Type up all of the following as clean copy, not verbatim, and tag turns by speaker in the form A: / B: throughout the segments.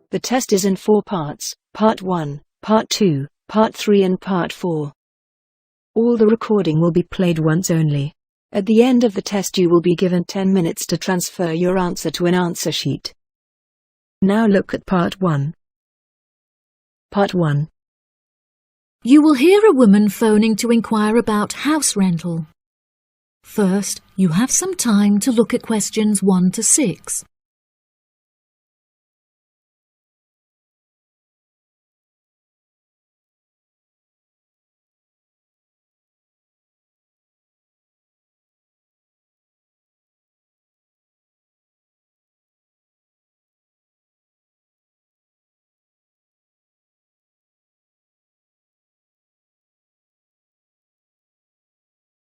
A: The test is in 4 parts, Part 1, Part 2, Part 3 and Part 4. All the recording will be played once only. At the end of the test you will be given 10 minutes to transfer your answer to an answer sheet. Now look at Part 1. Part 1.
B: You will hear a woman phoning to inquire about house rental. First, you have some time to look at questions 1 to 6.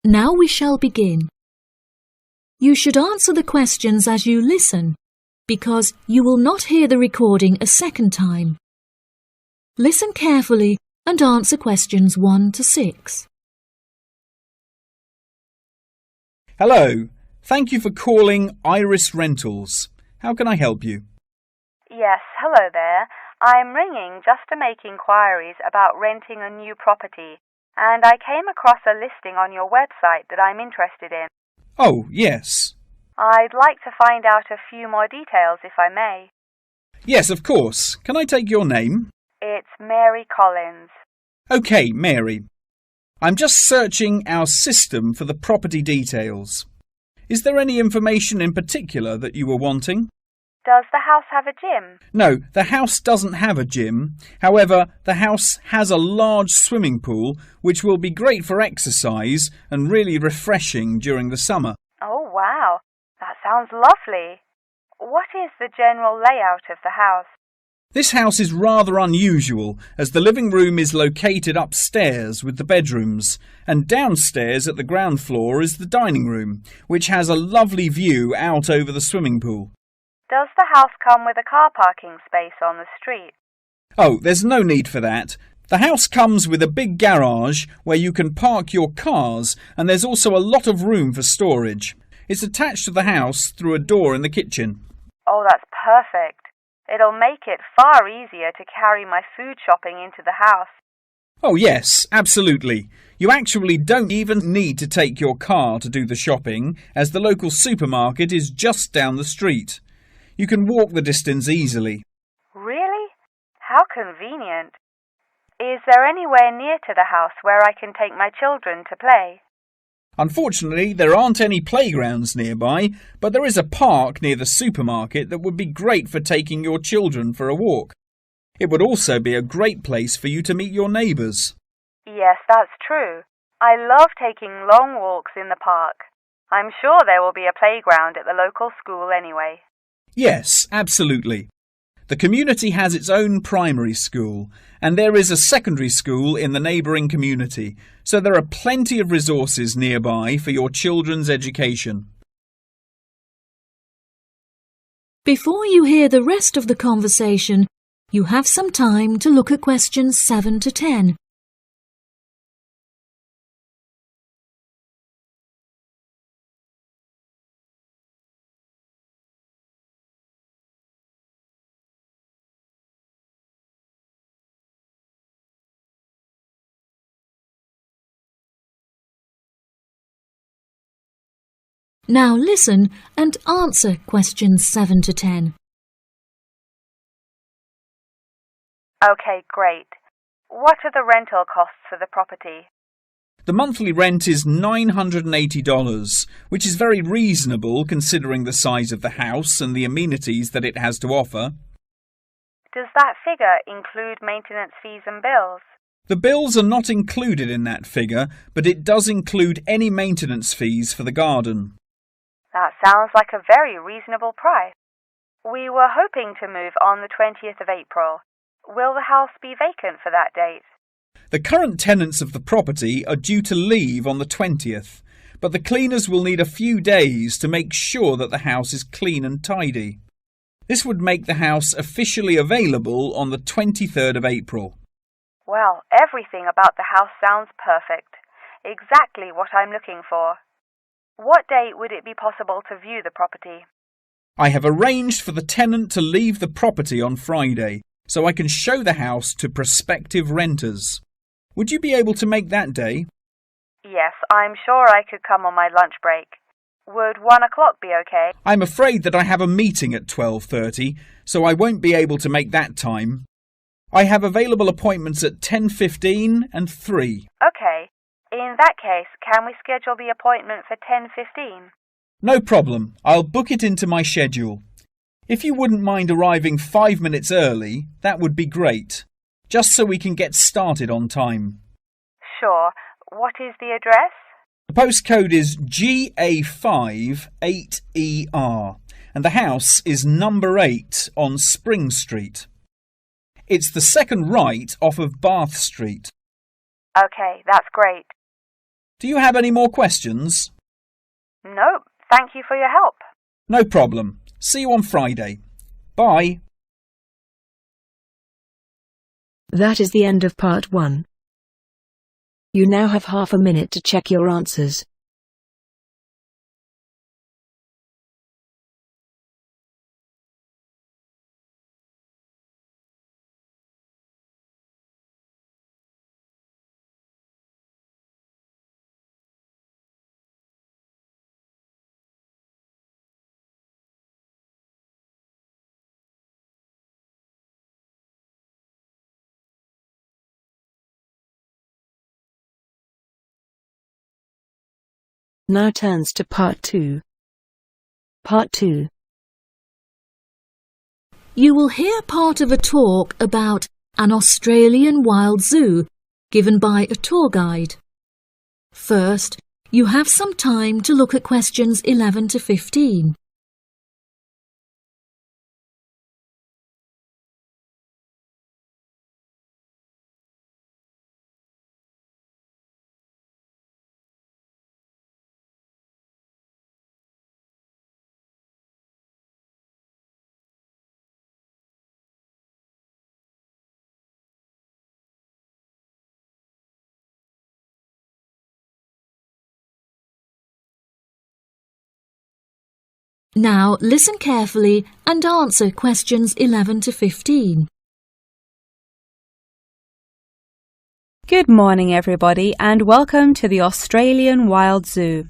B: Now we shall begin. You should answer the questions as you listen, because you will not hear the recording a second time. Listen carefully and answer questions 1 to 6.
C: Hello. Thank you for calling Iris Rentals. How can I help you?
D: Yes, hello there. I'm ringing just to make inquiries about renting a new property, and I came across a listing on your website that I'm interested in.
C: Oh, yes.
D: I'd like to find out a few more details if I may.
C: Yes, of course. Can I take your name?
D: It's Mary Collins.
C: OK, Mary. I'm just searching our system for the property details. Is there any information in particular that you were wanting?
D: Does the house have a gym?
C: No, the house doesn't have a gym. However, the house has a large swimming pool, which will be great for exercise and really refreshing during the summer.
D: Oh, wow. That sounds lovely. What is the general layout of the house?
C: This house is rather unusual, as the living room is located upstairs with the bedrooms, and downstairs at the ground floor is the dining room, which has a lovely view out over the swimming pool.
D: Does the house come with a car parking space on the street?
C: Oh, there's no need for that. The house comes with a big garage where you can park your cars, and there's also a lot of room for storage. It's attached to the house through a door in the kitchen.
D: Oh, that's perfect. It'll make it far easier to carry my food shopping into the house.
C: Oh yes, absolutely. You actually don't even need to take your car to do the shopping, as the local supermarket is just down the street. You can walk the distance easily.
D: Really? How convenient. Is there anywhere near to the house where I can take my children to play?
C: Unfortunately, there aren't any playgrounds nearby, but there is a park near the supermarket that would be great for taking your children for a walk. It would also be a great place for you to meet your neighbours.
D: Yes, that's true. I love taking long walks in the park. I'm sure there will be a playground at the local school anyway.
C: Yes, absolutely. The community has its own primary school, and there is a secondary school in the neighbouring community, so there are plenty of resources nearby for your children's education.
B: Before you hear the rest of the conversation, you have some time to look at questions 7 to 10. Now listen and answer questions 7 to 10.
D: Okay, great. What are the rental costs for the property?
C: The monthly rent is $980, which is very reasonable considering the size of the house and the amenities that it has to offer.
D: Does that figure include maintenance fees and bills?
C: The bills are not included in that figure, but it does include any maintenance fees for the garden.
D: That sounds like a very reasonable price. We were hoping to move on the 20th of April. Will the house be vacant for that date?
C: The current tenants of the property are due to leave on the 20th, but the cleaners will need a few days to make sure that the house is clean and tidy. This would make the house officially available on the 23rd of April.
D: Well, everything about the house sounds perfect. Exactly what I'm looking for. What date would it be possible to view the property?
C: I have arranged for the tenant to leave the property on Friday, so I can show the house to prospective renters. Would you be able to make that day?
D: Yes, I'm sure I could come on my lunch break. Would 1 o'clock be okay?
C: I'm afraid that I have a meeting at 12:30, so I won't be able to make that time. I have available appointments at 10:15 and 3.
D: Okay. In that case, can we schedule the appointment for 10:15?
C: No problem. I'll book it into my schedule. If you wouldn't mind arriving 5 minutes early, that would be great, just so we can get started on time.
D: Sure. What is the address?
C: The postcode is GA5 8ER, and the house is number 8 on Spring Street. It's the second right off of Bath Street.
D: Okay, that's great.
C: Do you have any more questions?
D: Nope. Thank you for your help.
C: No problem. See you on Friday. Bye.
A: That is the end of part 1. You now have half a minute to check your answers. Now turns to part 2. Part 2.
B: You will hear part of a talk about an Australian wild zoo given by a tour guide. First, you have some time to look at questions 11 to 15. Now listen carefully and answer questions 11 to 15.
E: Good morning everybody and welcome to the Australian Wild Zoo.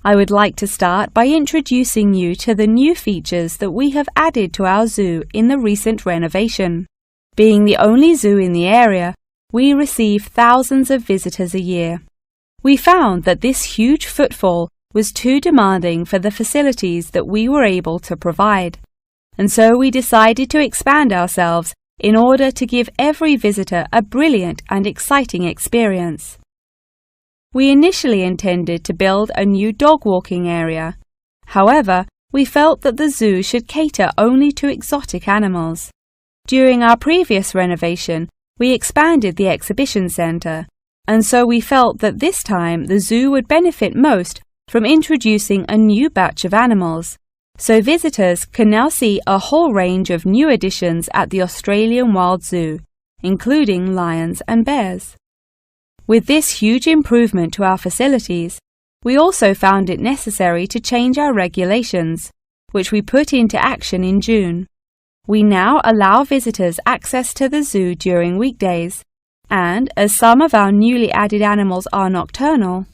E: I would like to start by introducing you to the new features that we have added to our zoo in the recent renovation. Being the only zoo in the area, we receive thousands of visitors a year. We found that this huge footfall was too demanding for the facilities that we were able to provide, and so we decided to expand ourselves in order to give every visitor a brilliant and exciting experience. We initially intended to build a new dog walking area. However, we felt that the zoo should cater only to exotic animals. During our previous renovation, we expanded the exhibition centre, and so we felt that this time the zoo would benefit most from introducing a new batch of animals, so visitors can now see a whole range of new additions at the Australian Wild Zoo, including lions and bears. With this huge improvement to our facilities, we also found it necessary to change our regulations, which we put into action in June. We now allow visitors access to the zoo during weekdays, and as some of our newly added animals are nocturnal,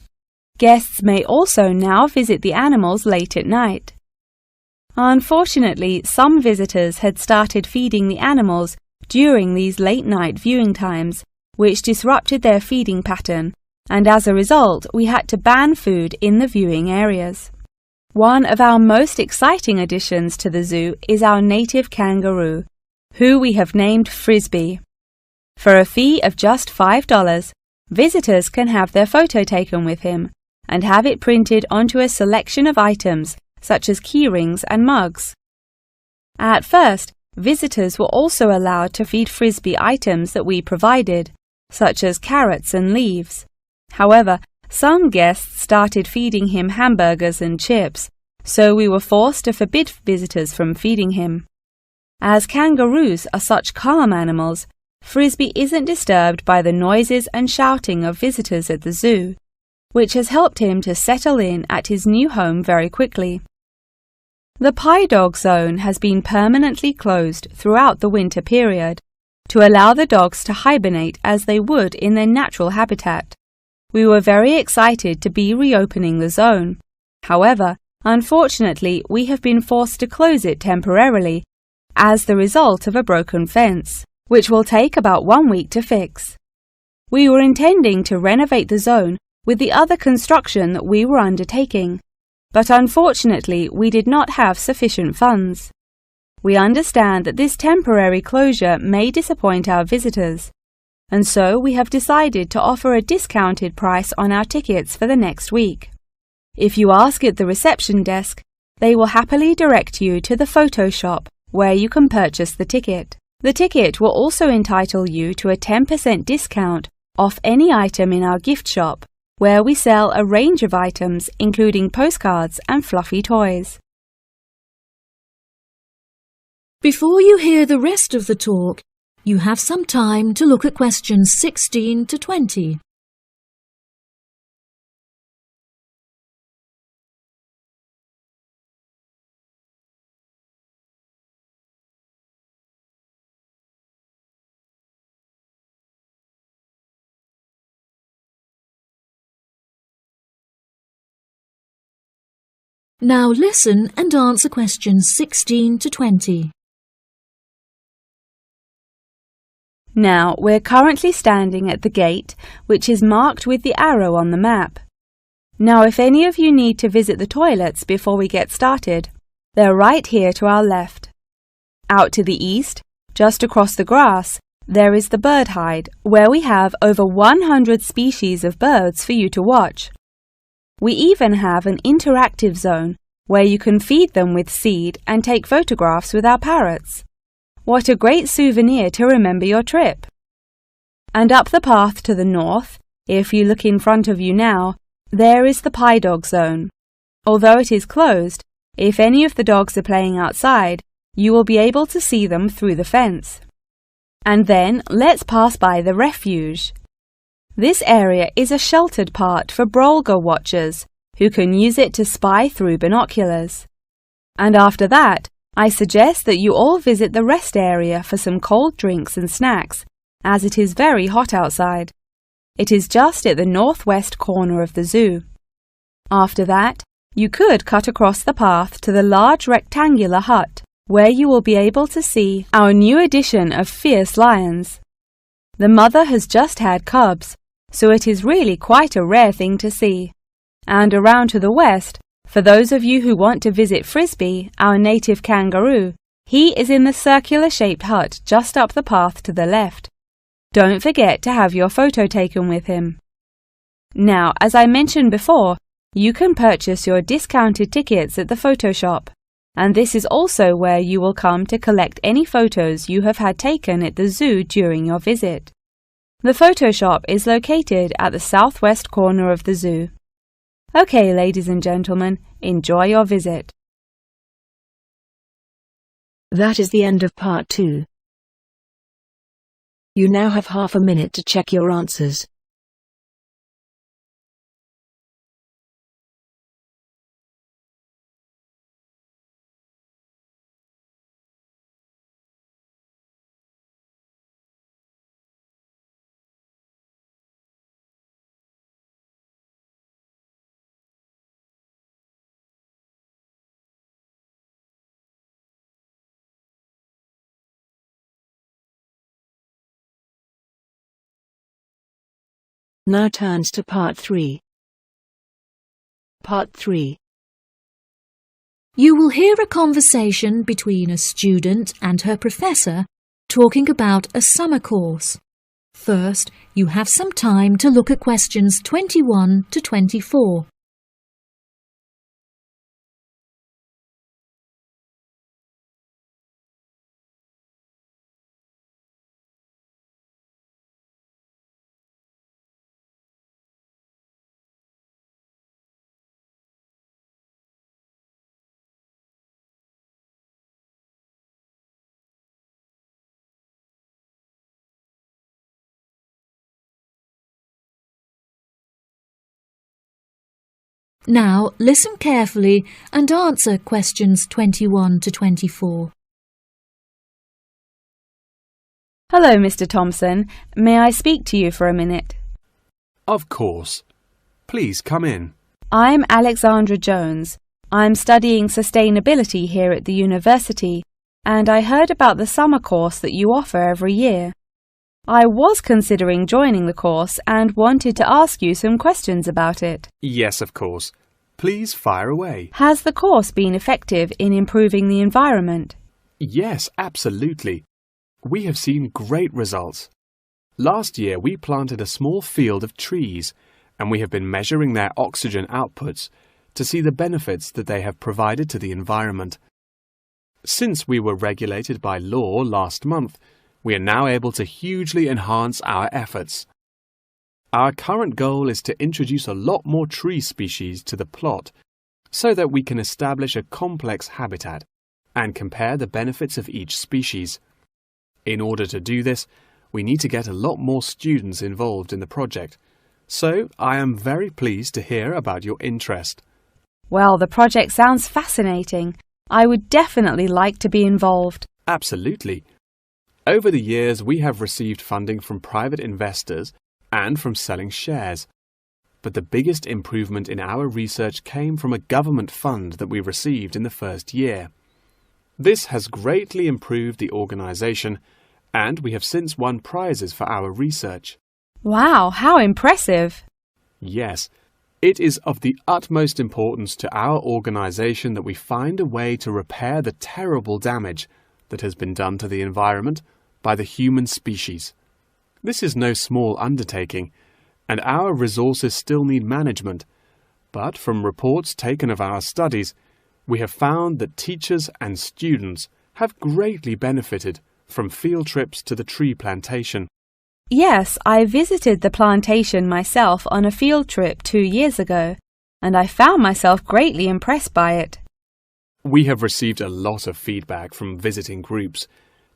E: guests may also now visit the animals late at night. Unfortunately, some visitors had started feeding the animals during these late-night viewing times, which disrupted their feeding pattern, and as a result, we had to ban food in the viewing areas. One of our most exciting additions to the zoo is our native kangaroo, who we have named Frisbee. For a fee of just $5, visitors can have their photo taken with him and have it printed onto a selection of items such as keyrings and mugs. At first, visitors were also allowed to feed Frisbee items that we provided, such as carrots and leaves. However, some guests started feeding him hamburgers and chips, so we were forced to forbid visitors from feeding him. As kangaroos are such calm animals, Frisbee isn't disturbed by the noises and shouting of visitors at the zoo, which has helped him to settle in at his new home very quickly. The Pie Dog Zone has been permanently closed throughout the winter period to allow the dogs to hibernate as they would in their natural habitat. We were very excited to be reopening the zone. However, unfortunately, we have been forced to close it temporarily as the result of a broken fence, which will take about 1 week to fix. We were intending to renovate the zone with the other construction that we were undertaking, but unfortunately we did not have sufficient funds. We understand that this temporary closure may disappoint our visitors, and so we have decided to offer a discounted price on our tickets for the next week. If you ask at the reception desk, they will happily direct you to the photo shop where you can purchase the ticket. The ticket will also entitle you to a 10% discount off any item in our gift shop, where we sell a range of items including postcards and fluffy toys.
B: Before you hear the rest of the talk, you have some time to look at questions 16 to 20. Now listen and answer questions 16 to 20.
E: Now, we're currently standing at the gate, which is marked with the arrow on the map. Now, if any of you need to visit the toilets before we get started, they're right here to our left. Out to the east, just across the grass, there is the bird hide, where we have over 100 species of birds for you to watch. We even have an interactive zone where you can feed them with seed and take photographs with our parrots. What a great souvenir to remember your trip! And up the path to the north, if you look in front of you now, there is the Pie Dog Zone. Although it is closed, if any of the dogs are playing outside, you will be able to see them through the fence. And then let's pass by the refuge. This area is a sheltered part for Brolga watchers who can use it to spy through binoculars. And after that, I suggest that you all visit the rest area for some cold drinks and snacks, as it is very hot outside. It is just at the northwest corner of the zoo. After that, you could cut across the path to the large rectangular hut, where you will be able to see our new edition of fierce lions. The mother has just had cubs, so it is really quite a rare thing to see. And around to the west, for those of you who want to visit Frisbee, our native kangaroo, he is in the circular-shaped hut just up the path to the left. Don't forget to have your photo taken with him. Now, as I mentioned before, you can purchase your discounted tickets at the photo shop, and this is also where you will come to collect any photos you have had taken at the zoo during your visit. The photo shop is located at the southwest corner of the zoo. Okay, ladies and gentlemen, enjoy your visit.
A: That is the end of part 2. You now have half a minute to check your answers. Now turns to part 3. Part 3.
B: You will hear a conversation between a student and her professor talking about a summer course. First, you have some time to look at questions 21 to 24. Now listen carefully and answer questions 21 to 24.
E: Hello, Mr. Thompson. May I speak to you for a minute?
F: Of course. Please come in.
E: I'm Alexandra Jones. I'm studying sustainability here at the university, and I heard about the summer course that you offer every year. I was considering joining the course and wanted to ask you some questions about it.
F: Yes, of course. Please fire away.
E: Has the course been effective in improving the environment?
F: Yes, absolutely. We have seen great results. Last year we planted a small field of trees, and we have been measuring their oxygen outputs to see the benefits that they have provided to the environment. Since we were regulated by law last month, we are now able to hugely enhance our efforts. Our current goal is to introduce a lot more tree species to the plot so that we can establish a complex habitat and compare the benefits of each species. In order to do this, we need to get a lot more students involved in the project. So, I am very pleased to hear about your interest.
E: Well, the project sounds fascinating. I would definitely like to be involved.
F: Absolutely. Over the years, we have received funding from private investors and from selling shares. But the biggest improvement in our research came from a government fund that we received in the first year. This has greatly improved the organization, and we have since won prizes for our research.
E: Wow, how impressive!
F: Yes, it is of the utmost importance to our organization that we find a way to repair the terrible damage that has been done to the environment by the human species. This is no small undertaking, and our resources still need management. But from reports taken of our studies, we have found that teachers and students have greatly benefited from field trips to the tree plantation.
E: Yes, I visited the plantation myself on a field trip 2 years ago, and I found myself greatly impressed by it.
F: We have received a lot of feedback from visiting groups,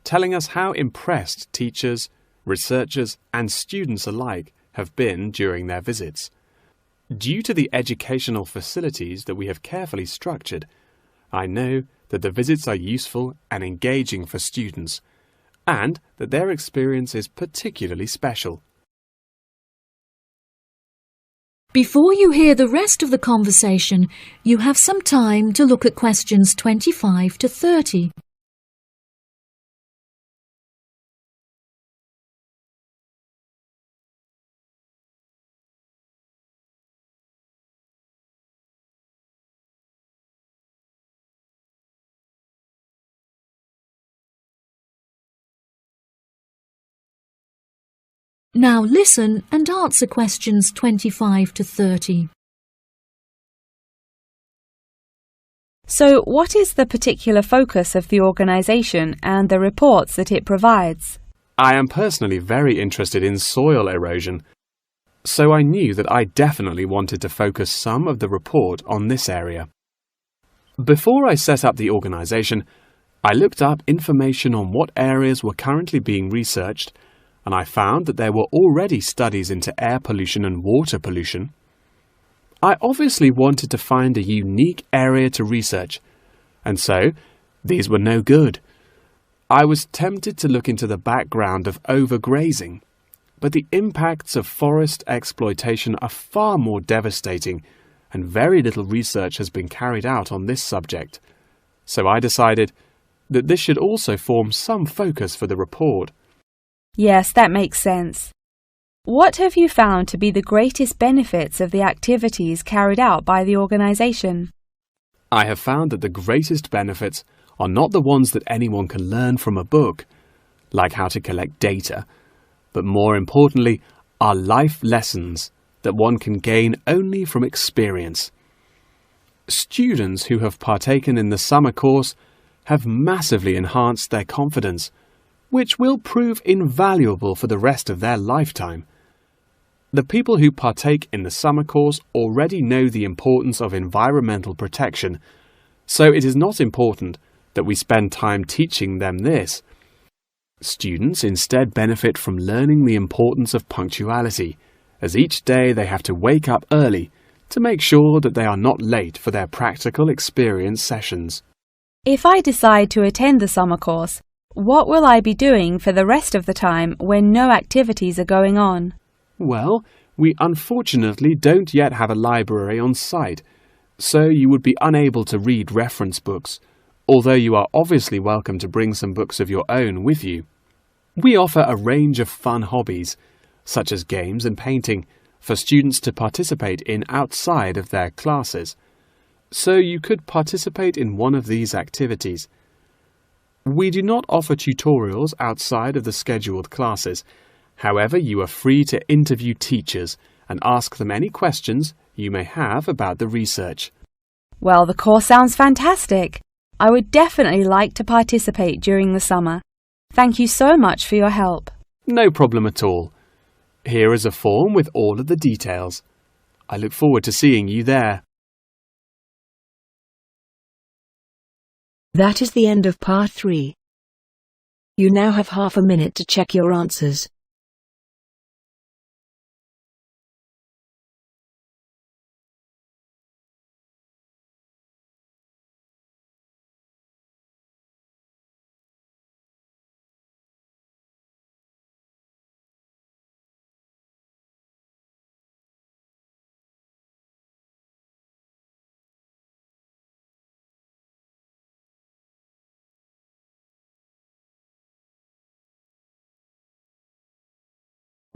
F: telling us how impressed teachers, researchers, and students alike have been during their visits. Due to the educational facilities that we have carefully structured, I know that the visits are useful and engaging for students, and that their experience is particularly special.
B: Before you hear the rest of the conversation, you have some time to look at questions 25 to 30. Now listen and answer questions 25 to 30.
E: So, what is the particular focus of the organisation and the reports that it provides?
F: I am personally very interested in soil erosion, so I knew that I definitely wanted to focus some of the report on this area. Before I set up the organisation, I looked up information on what areas were currently being researched, and I found that there were already studies into air pollution and water pollution. I obviously wanted to find a unique area to research, and so these were no good. I was tempted to look into the background of overgrazing, but the impacts of forest exploitation are far more devastating, and very little research has been carried out on this subject. So I decided that this should also form some focus for the report.
E: Yes, that makes sense. What have you found to be the greatest benefits of the activities carried out by the organisation?
F: I have found that the greatest benefits are not the ones that anyone can learn from a book, like how to collect data, but more importantly are life lessons that one can gain only from experience. Students who have partaken in the summer course have massively enhanced their confidence, which will prove invaluable for the rest of their lifetime. The people who partake in the summer course already know the importance of environmental protection, so it is not important that we spend time teaching them this. Students instead benefit from learning the importance of punctuality, as each day they have to wake up early to make sure that they are not late for their practical experience sessions.
E: If I decide to attend the summer course, what will I be doing for the rest of the time when no activities are going on?
F: Well, we unfortunately don't yet have a library on site, so you would be unable to read reference books, although you are obviously welcome to bring some books of your own with you. We offer a range of fun hobbies, such as games and painting, for students to participate in outside of their classes, so you could participate in one of these activities. We do not offer tutorials outside of the scheduled classes. However, you are free to interview teachers and ask them any questions you may have about the research.
E: Well, the course sounds fantastic. I would definitely like to participate during the summer. Thank you so much for your help.
F: No problem at all. Here is a form with all of the details. I look forward to seeing you there.
A: That is the end of part 3. You now have half a minute to check your answers.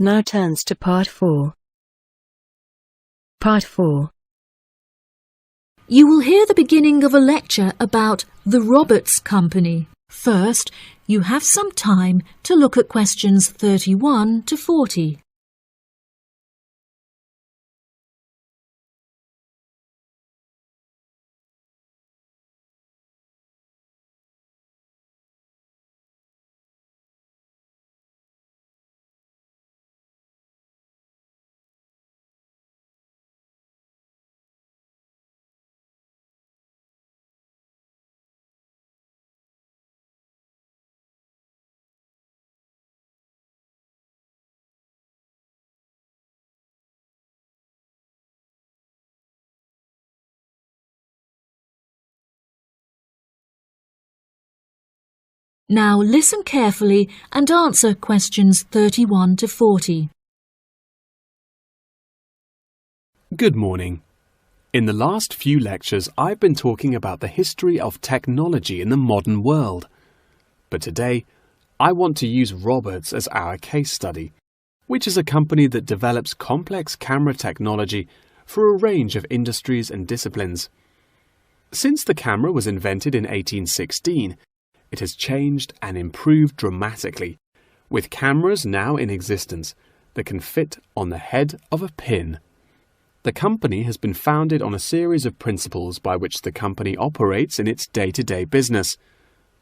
A: Now turns to part 4. Part 4.
B: You will hear the beginning of a lecture about the Roberts Company. First, you have some time to look at questions 31 to 40. Now listen carefully and answer questions 31 to 40.
F: Good morning. In the last few lectures, I've been talking about the history of technology in the modern world. But today, I want to use Roberts as our case study, which is a company that develops complex camera technology for a range of industries and disciplines. Since the camera was invented in 1816, it has changed and improved dramatically, with cameras now in existence that can fit on the head of a pin. The company has been founded on a series of principles by which the company operates in its day-to-day business,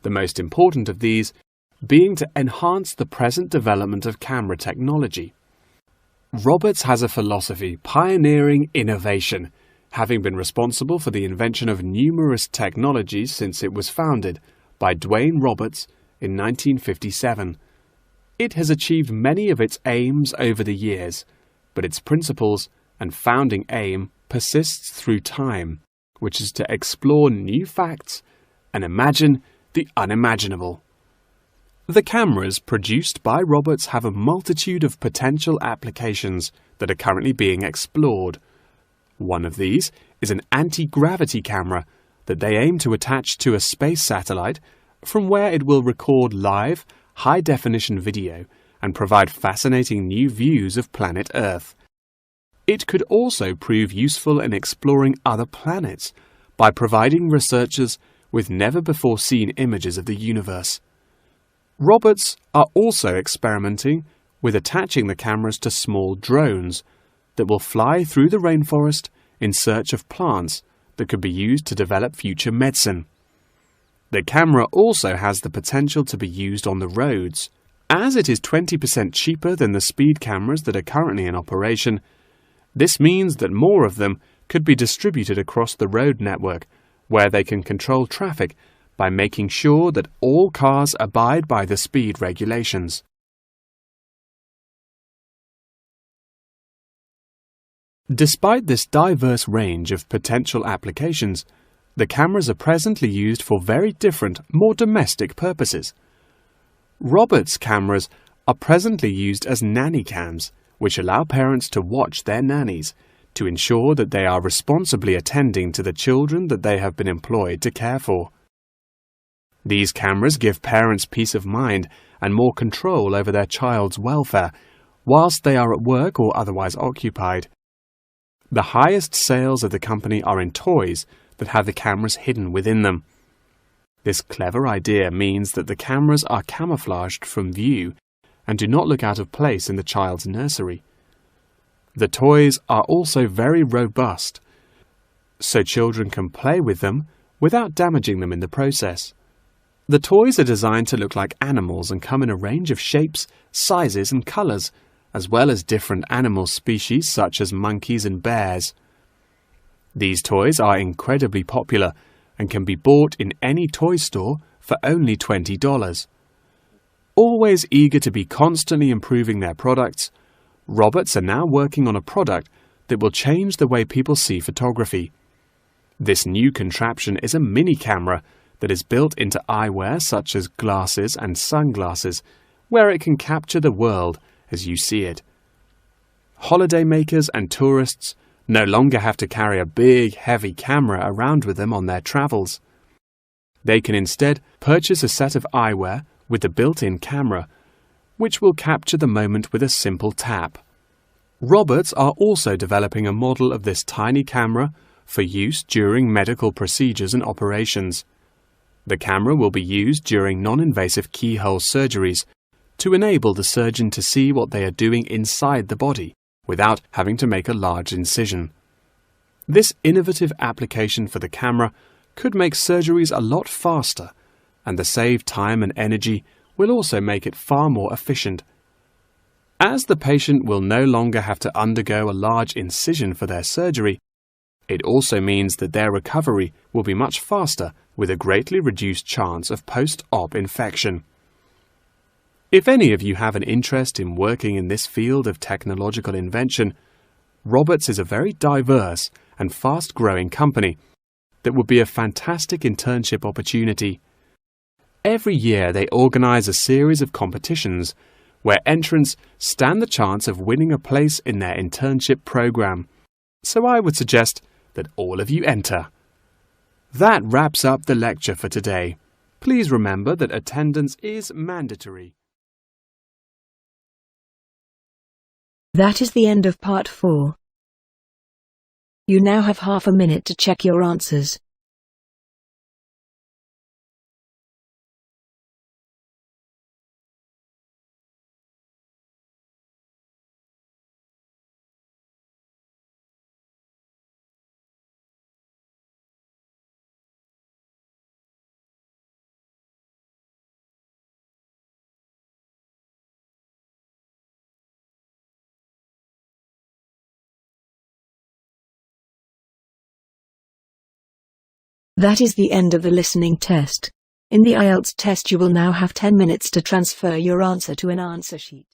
F: the most important of these being to enhance the present development of camera technology. Roberts has a philosophy pioneering innovation, having been responsible for the invention of numerous technologies since it was founded by Dwayne Roberts in 1957. It has achieved many of its aims over the years, but its principles and founding aim persists through time, which is to explore new facts and imagine the unimaginable. The cameras produced by Roberts have a multitude of potential applications that are currently being explored. One of these is an anti-gravity camera that they aim to attach to a space satellite from where it will record live, high-definition video and provide fascinating new views of planet Earth. It could also prove useful in exploring other planets by providing researchers with never-before-seen images of the universe. Roberts are also experimenting with attaching the cameras to small drones that will fly through the rainforest in search of plants that could be used to develop future medicine. The camera also has the potential to be used on the roads. As it is 20% cheaper than the speed cameras that are currently in operation, this means that more of them could be distributed across the road network, where they can control traffic by making sure that all cars abide by the speed regulations. Despite this diverse range of potential applications, the cameras are presently used for very different, more domestic purposes. Roberts cameras are presently used as nanny cams, which allow parents to watch their nannies to ensure that they are responsibly attending to the children that they have been employed to care for. These cameras give parents peace of mind and more control over their child's welfare whilst they are at work or otherwise occupied. The highest sales of the company are in toys that have the cameras hidden within them. This clever idea means that the cameras are camouflaged from view and do not look out of place in the child's nursery. The toys are also very robust, so children can play with them without damaging them in the process. The toys are designed to look like animals and come in a range of shapes, sizes and colours, as well as different animal species such as monkeys and bears. These toys are incredibly popular and can be bought in any toy store for only $20. Always eager to be constantly improving their products, Roberts are now working on a product that will change the way people see photography. This new contraption is a mini camera that is built into eyewear such as glasses and sunglasses, where it can capture the world as you see it. Holidaymakers and tourists no longer have to carry a big, heavy camera around with them on their travels. They can instead purchase a set of eyewear with the built-in camera, which will capture the moment with a simple tap. Roberts are also developing a model of this tiny camera for use during medical procedures and operations. The camera will be used during non-invasive keyhole surgeries to enable the surgeon to see what they are doing inside the body without having to make a large incision. This innovative application for the camera could make surgeries a lot faster, and the saved time and energy will also make it far more efficient. As the patient will no longer have to undergo a large incision for their surgery, it also means that their recovery will be much faster with a greatly reduced chance of post-op infection. If any of you have an interest in working in this field of technological invention, Roberts is a very diverse and fast-growing company that would be a fantastic internship opportunity. Every year they organize a series of competitions where entrants stand the chance of winning a place in their internship program. So I would suggest that all of you enter. That wraps up the lecture for today. Please remember that attendance is mandatory.
A: That is the end of part 4. You now have half a minute to check your answers. That is the end of the listening test. In the Ielts test you will now have 10 minutes to transfer your answer to an answer sheet.